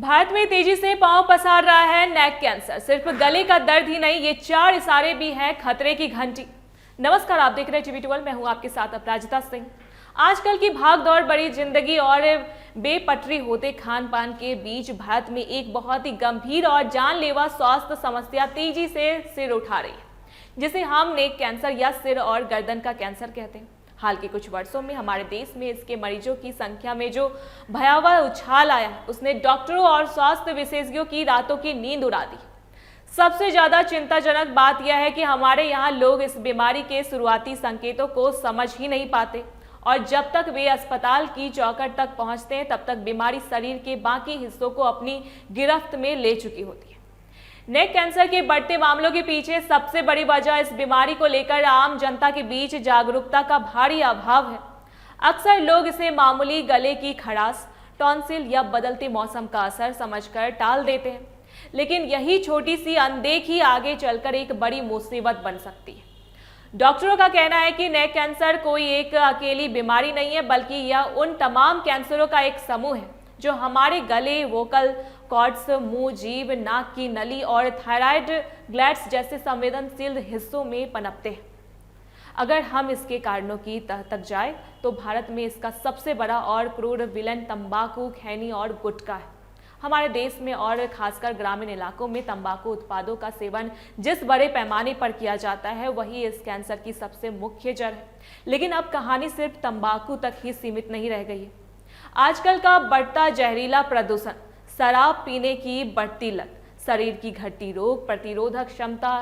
भारत में तेजी से पांव पसार रहा है नेक कैंसर। सिर्फ गले का दर्द ही नहीं, ये 4 इशारे भी हैं खतरे की घंटी। नमस्कार, आप देख रहे हैं टीवी12, मैं हूं आपके साथ अपराजिता सिंह। आजकल की भागदौड़ भरी जिंदगी और बेपटरी होते खान पान के बीच भारत में एक बहुत ही गंभीर और जानलेवा स्वास्थ्य समस्या तेजी से सिर उठा रही है, जिसे हम नेक कैंसर या सिर और गर्दन का कैंसर कहते हैं। हाल के कुछ वर्षों में हमारे देश में इसके मरीजों की संख्या में जो भयावह उछाल आया है, उसने डॉक्टरों और स्वास्थ्य विशेषज्ञों की रातों की नींद उड़ा दी। सबसे ज्यादा चिंताजनक बात यह है कि हमारे यहाँ लोग इस बीमारी के शुरुआती संकेतों को समझ ही नहीं पाते और जब तक वे अस्पताल की चौखट तक पहुंचते हैं, तब तक बीमारी शरीर के बाकी हिस्सों को अपनी गिरफ्त में ले चुकी होती है। नेक कैंसर के बढ़ते मामलों के पीछे सबसे बड़ी वजह इस बीमारी को लेकर आम जनता के बीच जागरूकता का भारी अभाव है। अक्सर लोग इसे मामूली गले की खराश, टॉन्सिल या बदलते मौसम का असर समझकर टाल देते हैं, लेकिन यही छोटी सी अनदेखी आगे चलकर एक बड़ी मुसीबत बन सकती है। डॉक्टरों का कहना है कि नेक कैंसर कोई एक अकेली बीमारी नहीं है, बल्कि यह उन तमाम कैंसरों का एक समूह है जो हमारे गले, वोकल कॉर्ड्स, मुंह, जीभ, नाक की नली और थायराइड ग्लैंड्स जैसे संवेदनशील हिस्सों में पनपते हैं। अगर हम इसके कारणों की तह तक जाए तो भारत में इसका सबसे बड़ा और क्रूर विलन तंबाकू, खैनी और गुटखा है। हमारे देश में और खासकर ग्रामीण इलाकों में तंबाकू उत्पादों का सेवन जिस बड़े पैमाने पर किया जाता है, वही इस कैंसर की सबसे मुख्य जड़ है। लेकिन अब कहानी सिर्फ तंबाकू तक ही सीमित नहीं रह गई है। आजकल का बढ़ता जहरीला प्रदूषण, शराब पीने की बढ़ती लत, शरीर की घटती रोग प्रतिरोधक क्षमता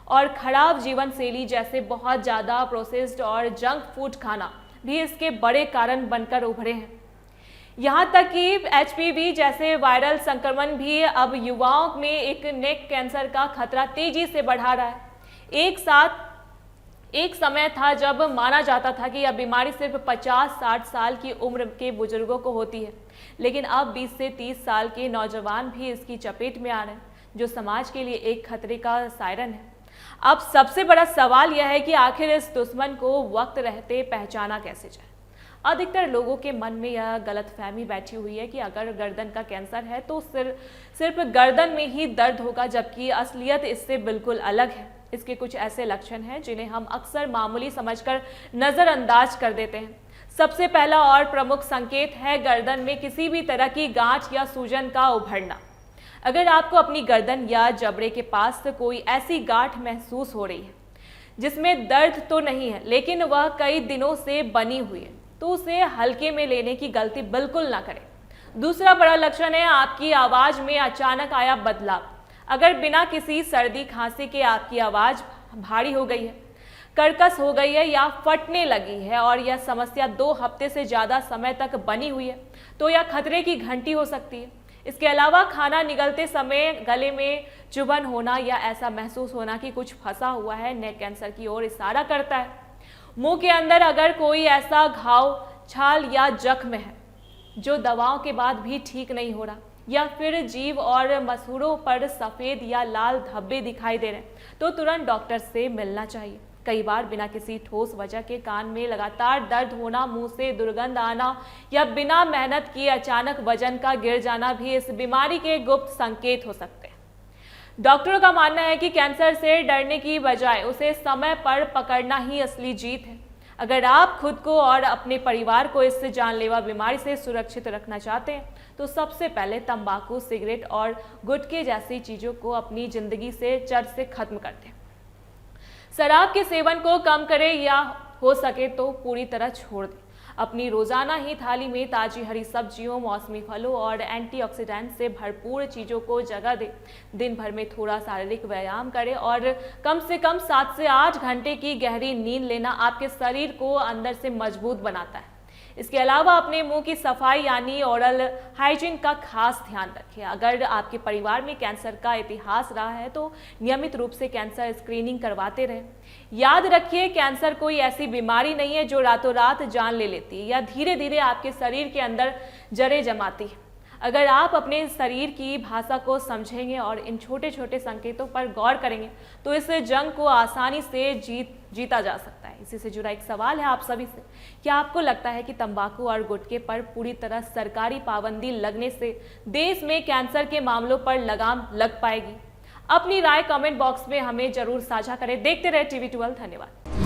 और खराब जीवन शैली जैसे बहुत ज़्यादा प्रोसेस्ड और जंक फूड खाना भी इसके बड़े कारण बनकर उभरे हैं। यहाँ तक कि एचपीवी जैसे वायरल संक्रमण भी अब युवाओं में एक नेक कैंसर का खतरा तेजी से बढ़ा रहा है। एक समय था जब माना जाता था कि यह बीमारी सिर्फ 50-60 साल की उम्र के बुजुर्गों को होती है, लेकिन अब 20 से 30 साल के नौजवान भी इसकी चपेट में आ रहे हैं, जो समाज के लिए एक खतरे का सायरन है। अब सबसे बड़ा सवाल यह है कि आखिर इस दुश्मन को वक्त रहते पहचाना कैसे जाए। अधिकतर लोगों के मन में यह गलतफहमी बैठी हुई है कि अगर गर्दन का कैंसर है तो सिर्फ गर्दन में ही दर्द होगा, जबकि असलियत इससे बिल्कुल अलग है। इसके कुछ ऐसे लक्षण हैं जिन्हें हम अक्सर मामूली समझकर नज़रअंदाज कर देते हैं। सबसे पहला और प्रमुख संकेत है गर्दन में किसी भी तरह की गांठ या सूजन का उभरना। अगर आपको अपनी गर्दन या जबड़े के पास कोई ऐसी गांठ महसूस हो रही है जिसमें दर्द तो नहीं है, लेकिन वह कई दिनों से बनी हुई है, तो उसे हल्के में लेने की गलती बिल्कुल ना करें। दूसरा बड़ा लक्षण है आपकी आवाज़ में अचानक आया बदलाव। अगर बिना किसी सर्दी खांसी के आपकी आवाज़ भारी हो गई है, कर्कश हो गई है या फटने लगी है और यह समस्या 2 हफ्ते से ज़्यादा समय तक बनी हुई है, तो यह खतरे की घंटी हो सकती है। इसके अलावा खाना निगलते समय गले में चुभन होना या ऐसा महसूस होना कि कुछ फंसा हुआ है, नेक कैंसर की ओर इशारा करता है। मुंह के अंदर अगर कोई ऐसा घाव, छाल या जख्म है जो दवाओं के बाद भी ठीक नहीं हो रहा, या फिर जीभ और मसूड़ों पर सफ़ेद या लाल धब्बे दिखाई दे रहे हैं, तो तुरंत डॉक्टर से मिलना चाहिए। कई बार बिना किसी ठोस वजह के कान में लगातार दर्द होना, मुंह से दुर्गंध आना या बिना मेहनत किए अचानक वजन का गिर जाना भी इस बीमारी के गुप्त संकेत हो सकते हैं। डॉक्टरों का मानना है कि कैंसर से डरने की बजाय उसे समय पर पकड़ना ही असली जीत है। अगर आप खुद को और अपने परिवार को इस जानलेवा बीमारी से सुरक्षित रखना चाहते हैं, तो सबसे पहले तंबाकू, सिगरेट और गुटखे जैसी चीज़ों को अपनी ज़िंदगी से जड़ से खत्म कर दें। शराब के सेवन को कम करें या हो सके तो पूरी तरह छोड़ दें। अपनी रोज़ाना ही थाली में ताज़ी हरी सब्जियों, मौसमी फलों और एंटीऑक्सीडेंट से भरपूर चीज़ों को जगह दें। दिन भर में थोड़ा शारीरिक व्यायाम करें और कम से कम 7 से 8 घंटे की गहरी नींद लेना आपके शरीर को अंदर से मजबूत बनाता है। इसके अलावा अपने मुंह की सफाई यानी ओरल हाइजीन का खास ध्यान रखें। अगर आपके परिवार में कैंसर का इतिहास रहा है तो नियमित रूप से कैंसर स्क्रीनिंग करवाते रहें। याद रखिए, कैंसर कोई ऐसी बीमारी नहीं है जो रातों रात जान ले लेती है या धीरे धीरे आपके शरीर के अंदर जड़ें जमाती है। अगर आप अपने शरीर की भाषा को समझेंगे और इन छोटे छोटे संकेतों पर गौर करेंगे तो इस जंग को आसानी से जीता जा सकता है। इसी से जुड़ा एक सवाल है आप सभी से, क्या आपको लगता है कि तंबाकू और गुटखे पर पूरी तरह सरकारी पाबंदी लगने से देश में कैंसर के मामलों पर लगाम लग पाएगी? अपनी राय कमेंट बॉक्स में हमें जरूर साझा करें। देखते रहे TV12। धन्यवाद।